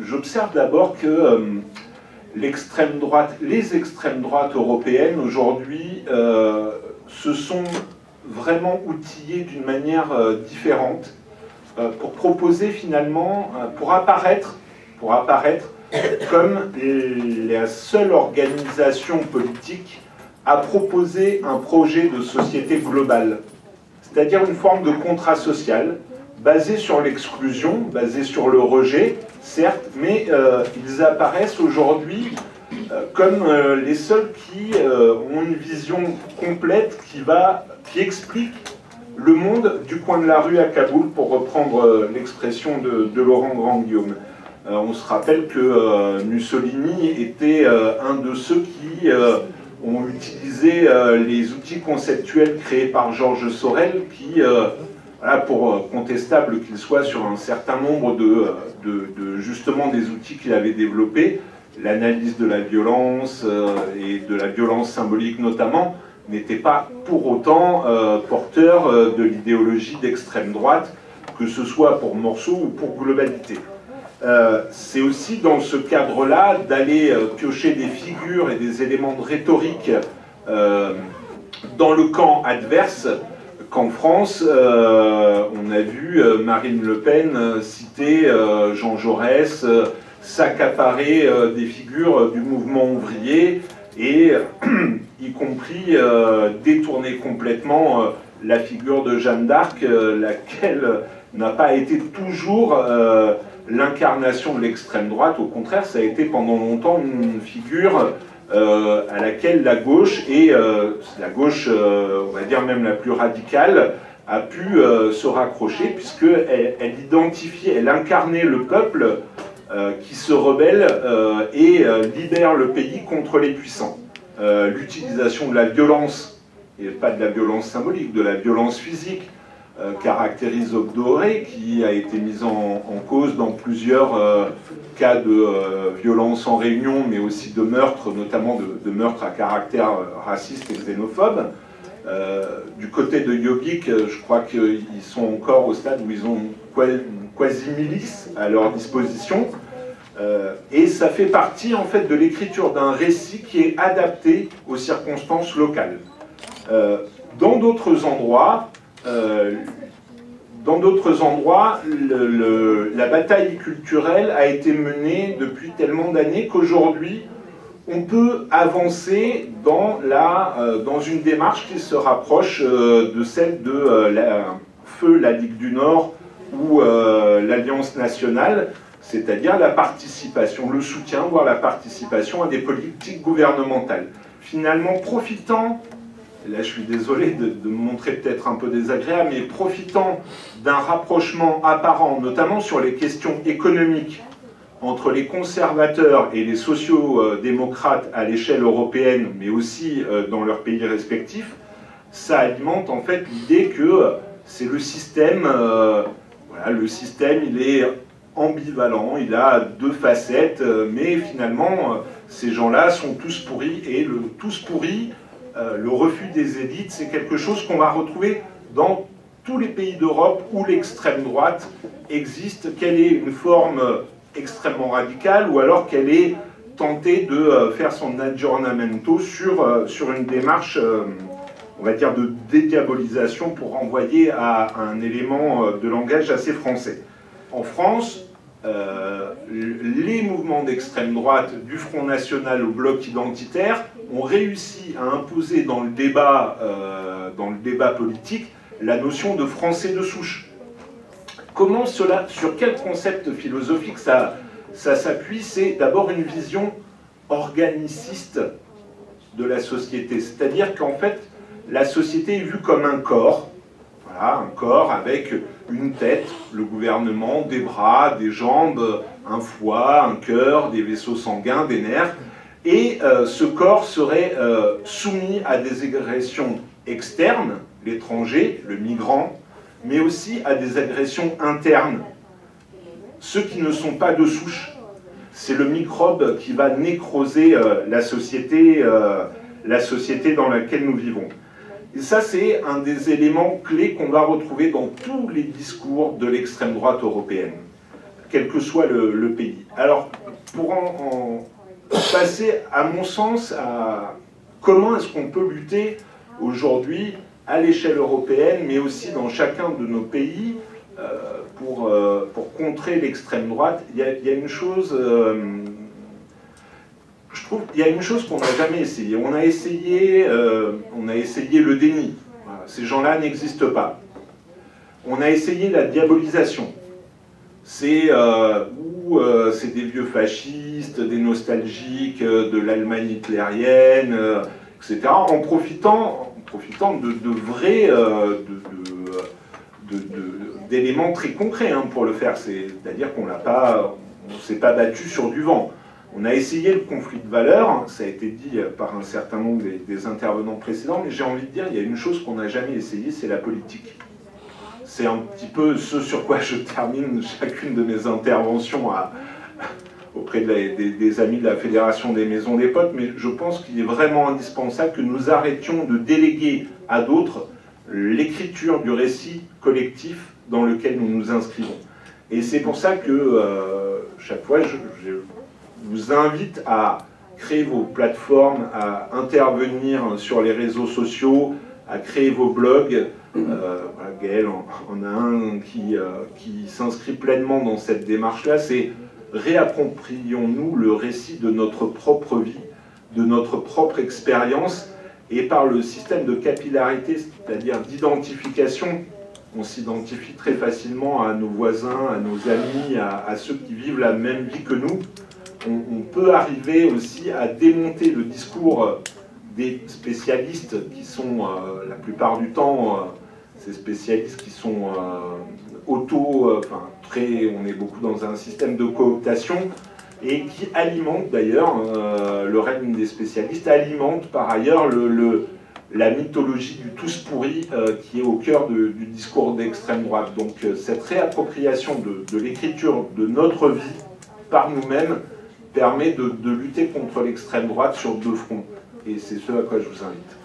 j'observe d'abord que l'extrême droite, les extrêmes droites européennes aujourd'hui se sont vraiment outillées d'une manière différente pour proposer finalement, pour apparaître comme la seule organisation politique à proposer un projet de société globale, c'est-à-dire une forme de contrat social basé sur l'exclusion, basé sur le rejet, certes, mais ils apparaissent aujourd'hui comme les seuls qui ont une vision complète qui explique le monde du coin de la rue à Kaboul, pour reprendre l'expression de Laurent Grandguillaume. On se rappelle que Mussolini était un de ceux qui ont utilisé les outils conceptuels créés par Georges Sorel, qui, voilà, pour contestable qu'il soit sur un certain nombre justement des outils qu'il avait développés, l'analyse de la violence et de la violence symbolique notamment, n'était pas pour autant porteur de l'idéologie d'extrême droite, que ce soit pour Morceau ou pour Globalité. C'est aussi dans ce cadre-là d'aller piocher des figures et des éléments de rhétorique dans le camp adverse qu'en France, on a vu Marine Le Pen citer Jean Jaurès, s'accaparer des figures du mouvement ouvrier et y compris détourner complètement la figure de Jeanne d'Arc, laquelle n'a pas été toujours l'incarnation de l'extrême droite. Au contraire, ça a été pendant longtemps une figure à laquelle la gauche, et la gauche, on va dire même la plus radicale, a pu se raccrocher, puisqu'elle identifiait, elle incarnait le peuple qui se rebelle et libère le pays contre les puissants. L'utilisation de la violence, et pas de la violence symbolique, de la violence physique, caractérise Obdoré, qui a été mise en cause dans plusieurs cas de violence en réunion, mais aussi de meurtres, notamment de meurtres à caractère raciste et xénophobe. Du côté de Jobbik, je crois qu'ils sont encore au stade où ils ont une quasi-milice à leur disposition. Et ça fait partie en fait de l'écriture d'un récit qui est adapté aux circonstances locales. Dans d'autres endroits, la bataille culturelle a été menée depuis tellement d'années qu'aujourd'hui, on peut avancer dans une démarche qui se rapproche de celle de Feu, la Ligue du Nord ou l'Alliance nationale, c'est-à-dire la participation, le soutien, voire la participation à des politiques gouvernementales. Finalement, profitant, là je suis désolé de me montrer peut-être un peu désagréable, mais profitant d'un rapprochement apparent, notamment sur les questions économiques, entre les conservateurs et les sociaux-démocrates à l'échelle européenne, mais aussi dans leurs pays respectifs, ça alimente en fait l'idée que c'est le système, voilà, le système il est ambivalent, il a deux facettes, mais finalement ces gens-là sont tous pourris, et le tous pourris, le refus des élites, c'est quelque chose qu'on va retrouver dans tous les pays d'Europe où l'extrême droite existe, qu'elle ait une forme extrêmement radicale ou alors qu'elle ait tenté de faire son aggiornamento sur une démarche, on va dire, de dédiabolisation pour renvoyer à un élément de langage assez français. En France, les mouvements d'extrême droite, du Front National au Bloc identitaire, ont réussi à imposer dans le débat politique la notion de français de souche. Comment cela, sur quel concept philosophique ça s'appuie? C'est d'abord une vision organiciste de la société, c'est-à-dire qu'en fait la société est vue comme un corps, voilà, un corps avec une tête, le gouvernement, des bras, des jambes, un foie, un cœur, des vaisseaux sanguins, des nerfs, et ce corps serait soumis à des agressions externes, l'étranger, le migrant, mais aussi à des agressions internes, ceux qui ne sont pas de souche. C'est le microbe qui va nécroser la société dans laquelle nous vivons. Et ça, c'est un des éléments clés qu'on va retrouver dans tous les discours de l'extrême droite européenne. quel que soit le pays. Alors, pour en passer, à mon sens, à comment est-ce qu'on peut lutter aujourd'hui à l'échelle européenne, mais aussi dans chacun de nos pays, pour contrer l'extrême droite, il y a une chose, je trouve, il y a une chose qu'on n'a jamais essayé. On a essayé le déni. Voilà, ces gens-là n'existent pas. On a essayé la diabolisation. C'est c'est des vieux fascistes, des nostalgiques de l'Allemagne hitlérienne, etc. En profitant de vrais d'éléments très concrets pour le faire. C'est-à-dire qu'on ne s'est pas battu sur du vent. On a essayé le conflit de valeurs, ça a été dit par un certain nombre des intervenants précédents, mais j'ai envie de dire, il y a une chose qu'on n'a jamais essayé, c'est la politique. C'est un petit peu ce sur quoi je termine chacune de mes interventions auprès des amis de la Fédération des Maisons des Potes, mais je pense qu'il est vraiment indispensable que nous arrêtions de déléguer à d'autres l'écriture du récit collectif dans lequel nous nous inscrivons. Et c'est pour ça que chaque fois, je vous invite à créer vos plateformes, à intervenir sur les réseaux sociaux, à créer vos blogs. Gaël en a un qui s'inscrit pleinement dans cette démarche-là, c'est réapproprions-nous le récit de notre propre vie, de notre propre expérience, et par le système de capillarité, c'est-à-dire d'identification, on s'identifie très facilement à nos voisins, à nos amis, à ceux qui vivent la même vie que nous. On peut arriver aussi à démonter le discours des spécialistes qui sont, la plupart du temps, ces spécialistes qui sont on est beaucoup dans un système de cooptation et qui alimente d'ailleurs, le règne des spécialistes alimente par ailleurs la mythologie du tous pourri qui est au cœur du discours d'extrême droite. Donc cette réappropriation de l'écriture de notre vie par nous-mêmes permet de lutter contre l'extrême droite sur deux fronts. Et c'est ce à quoi je vous invite.